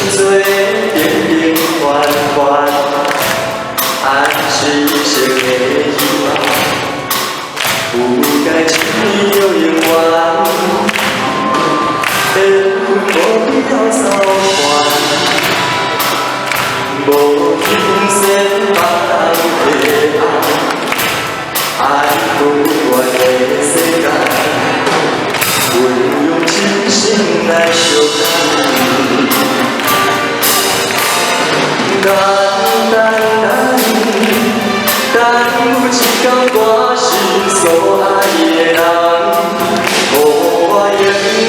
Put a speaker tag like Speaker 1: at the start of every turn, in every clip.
Speaker 1: 做平平凡凡，爱是一生的希望，不该轻易就永远，缘分无必要操烦，无金钱别人的爱，爱不完的世界。 我用真心来相等，等有一天我心所爱的人，予我永永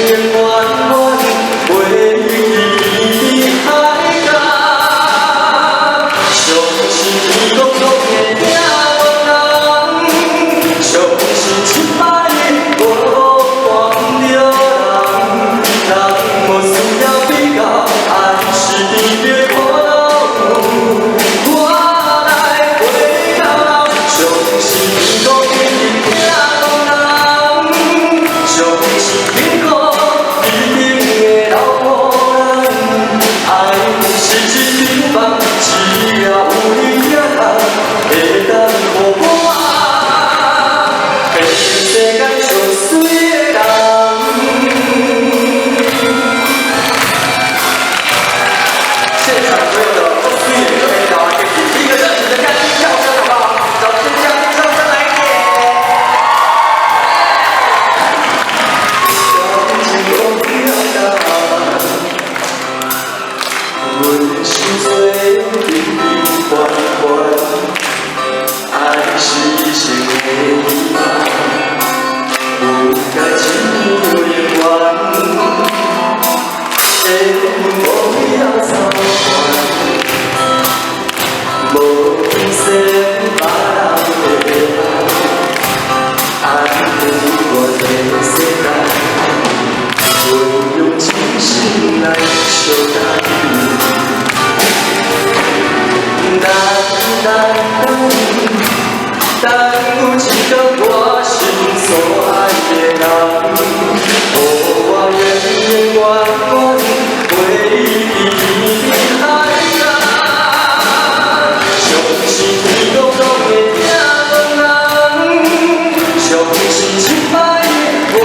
Speaker 1: 远远陪你海角。相信天公公会听我人，相信失败的我。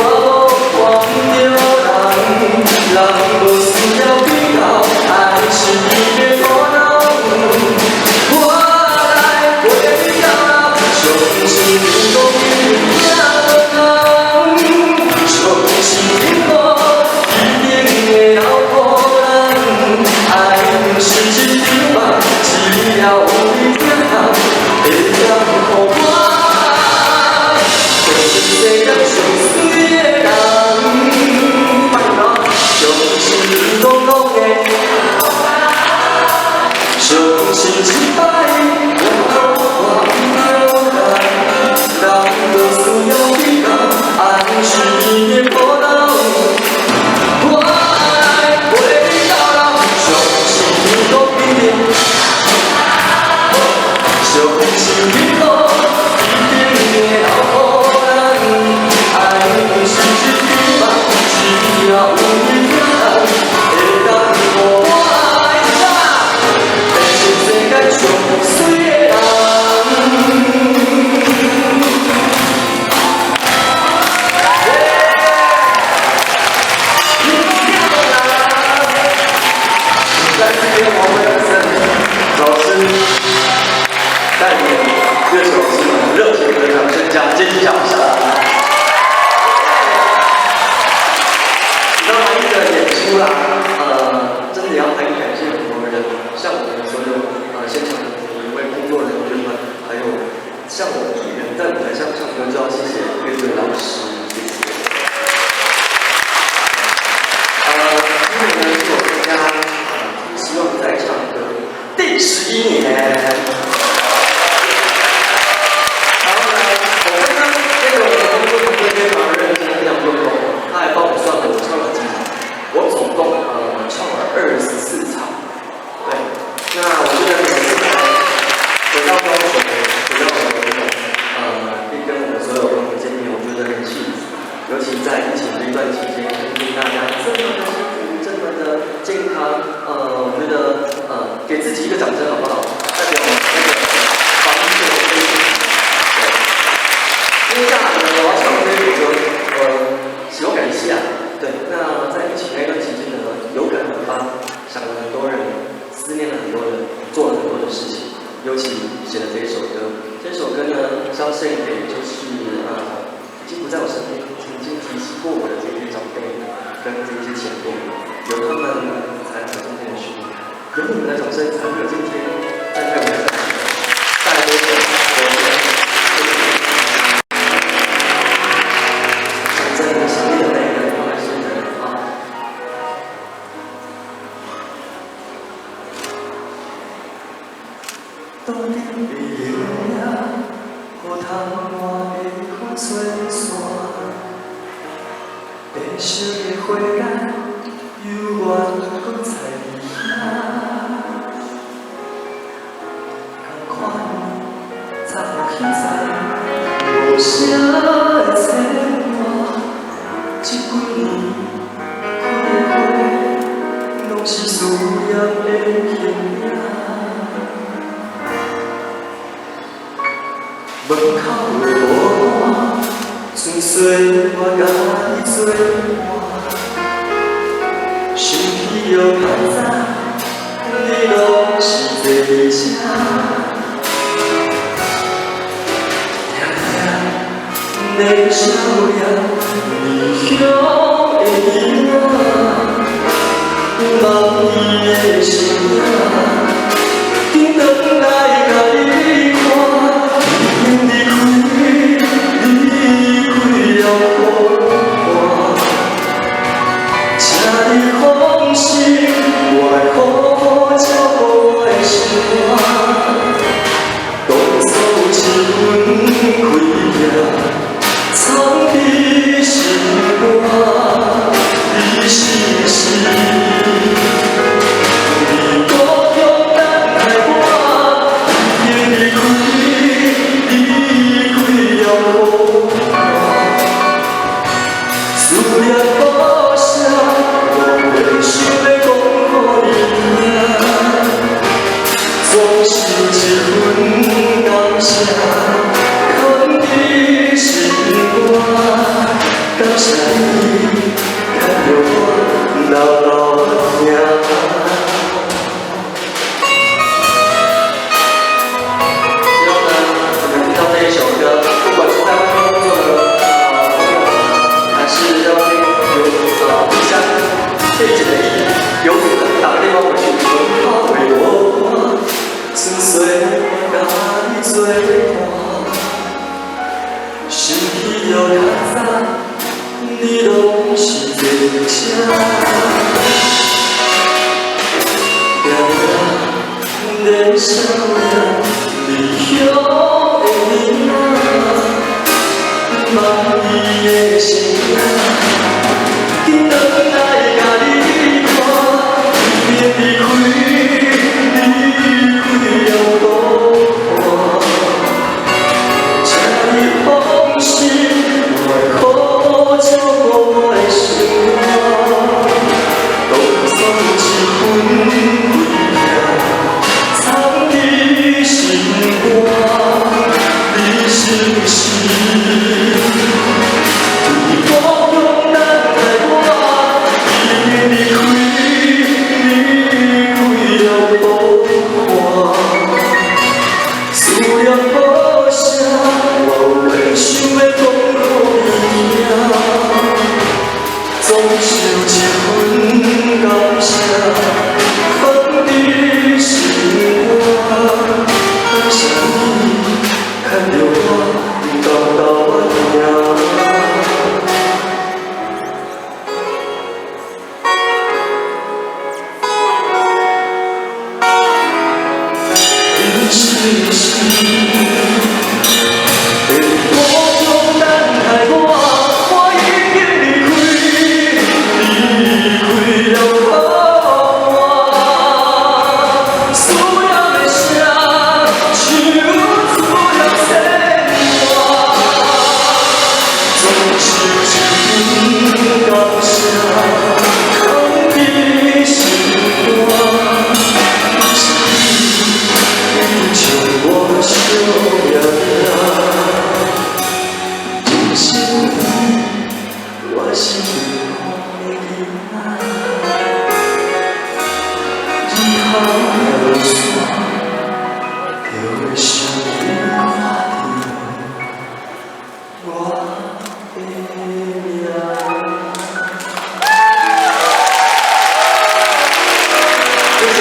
Speaker 2: 在疫情这一段期间，祝大家这么的幸福，这么的健康，
Speaker 1: 给自己一个掌声好不好？代表那个防疫的推进。接下来呢，我要唱这首歌，希望感谢啊。对，那在疫情那段期间呢，有感而发，想了很多人，思念了很多人，做了很多的事情，尤其写了这一首歌。这首歌呢，是要献给就是已经不在我身边，曾经提起过我的这些长辈跟这些前辈，有他们才有今天的巡演，有你们的掌声才会有今天，才会有我们的掌声。再来多谢，多谢，谢谢。想在你想念的那一个人，还是人啊？当天的月亮，予窗外的风吹散，白色的花瓣犹原搁在遐。同款插落去在无声的牵挂，这几年开的花，拢是思念的形影。门口的无单，纯粹我甲你作伴。想起了较早，你拢是坐车。听听你笑脸，异乡的伊仔，梦伊的声影，紧转来甲你看。下落山，就会想你看着我的名。谢谢。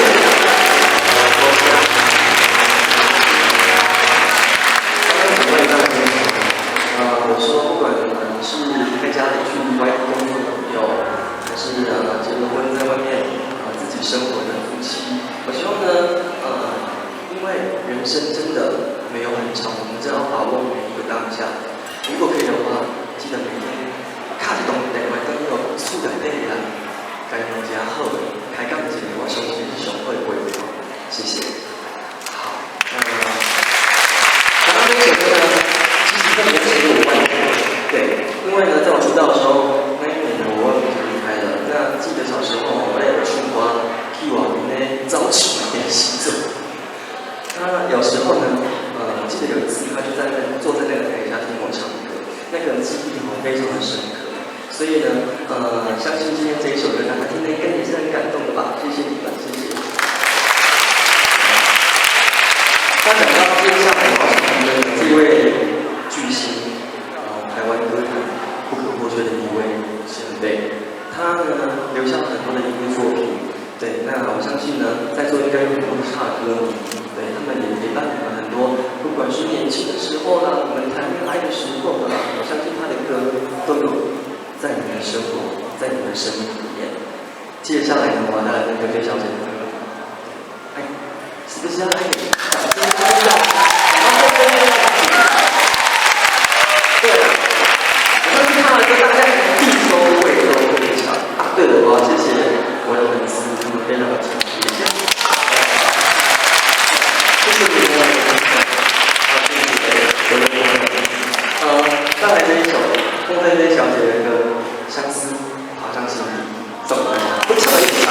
Speaker 1: 我说，不管你是在家里去外地工作的朋友，还是结了婚在外面自己生活的夫妻，我希望呢，因为人生真的没有很长，我们真要把握每一个当下。如果可以的话，记得每天看东北外灯有素来对啦，该弄家好，开杠节，我相信是上会规划。谢谢。好，刚刚这首歌呢，其实跟年轻有关。对，因为呢，在我出道的时候，那一年呢，我就离开了。那记得小时候，我也有去过去外面呢早起练习者。那有时候呢，我记得有一次，他就坐在那个台下听我唱歌，那个记忆非常的深刻。所以呢，相信今天这一首歌，大家听得应该也是很感动的吧？谢谢你们，谢谢。那讲到接下来要唱的这位巨星。台湾歌坛不可或缺的一位前辈，他呢留下了很多的音乐作品。对，那我相信呢，在座应该有很多差歌迷，对他们也陪伴你们很多，不管是年轻的时候啦，你们谈恋爱的时候啦，我相信他的歌都有在你们的生活，在你们的生命里面。接下来呢，我要带来那个费小姐的歌，哎，是不是要来一点掌声鼓励啊？对了。唱的歌大家一定都会唱啊！对了，我要谢谢我的粉丝，他们非常的体贴，谢谢你们，谢谢我的朋友。再来这一首凤飞飞小姐的歌《相思爬上心底》，送给大家，会唱一起唱。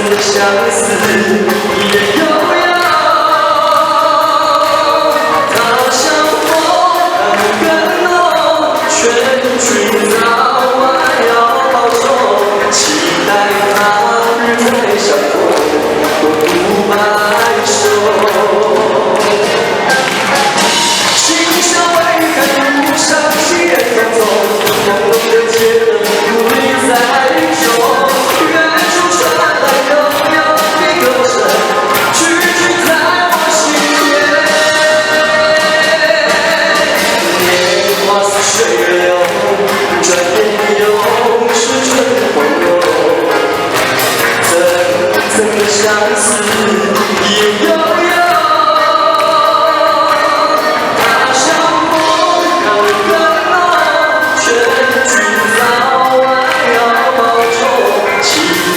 Speaker 1: 的相思也悠扬。他像风，更浓，劝君早晚要保重，期待他日再相逢，共度白首。心上微寒，路上行人匆匆，朦胧的街灯不离在中。远处传来悠悠的歌声，句句在我心间。年华似水流，转眼又是春风柔。层层的相思也悠悠。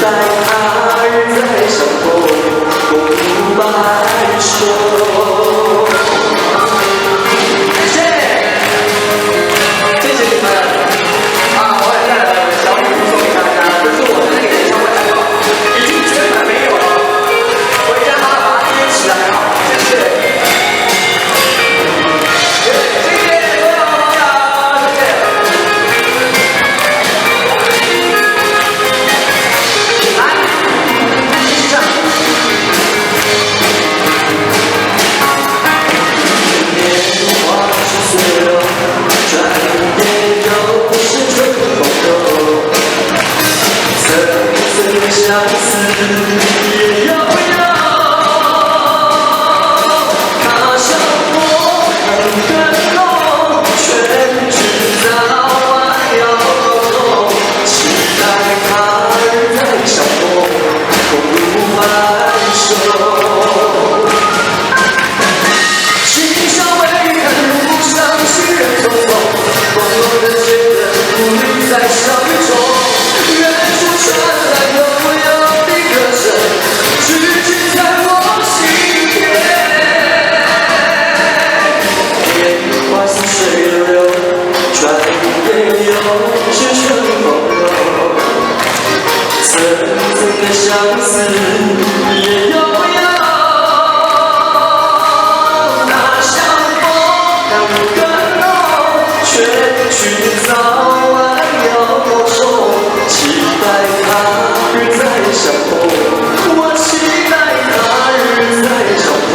Speaker 1: 待他日再相逢，共度白首。谢谢你们啊！我也带来了小礼物送给大家，这是我的那个演唱会海报，已经绝版没有了，回家好好把它贴起来啊！谢谢。谢谢所有朋友，谢谢。相思也悠悠，他像风更浓，劝君早晚要保重，期待他日再相逢，共度白首。心上微寒，路上行人匆匆，朦胧的街灯不离在小雨中，远处传来悠悠的歌声，句句在我心田。年华似水流，转眼又是春风柔。层层的相思也悠悠。劝君早晚要保重，期待他日再相逢。我期待他日再相逢，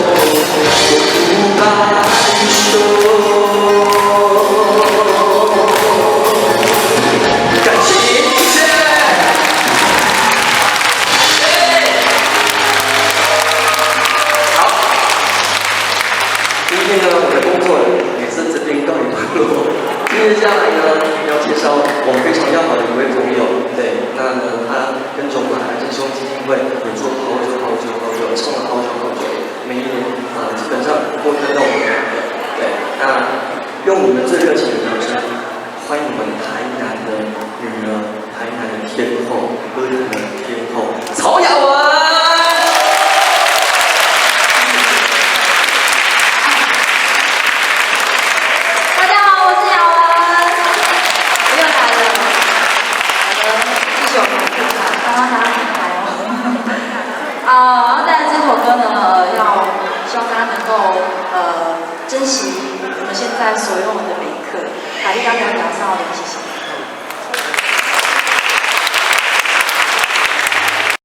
Speaker 1: 共度白首。感谢您，谢谢。好，今天呢，我的工作也是这边告一段落。接下来呢，要介绍我们非常要好的一位朋友。对，那呢，他跟中华癌症基金会合作好久，唱了好久，每一年基本上都看到我们的。对，那用你们最热情的掌声，欢迎我们台南的女儿，台南的天后，歌坛的天后曹雅雯。
Speaker 2: 然后带来这首歌呢，要希望大家能够珍惜我们现在所拥有的每一刻，把力量聊上好的，谢谢。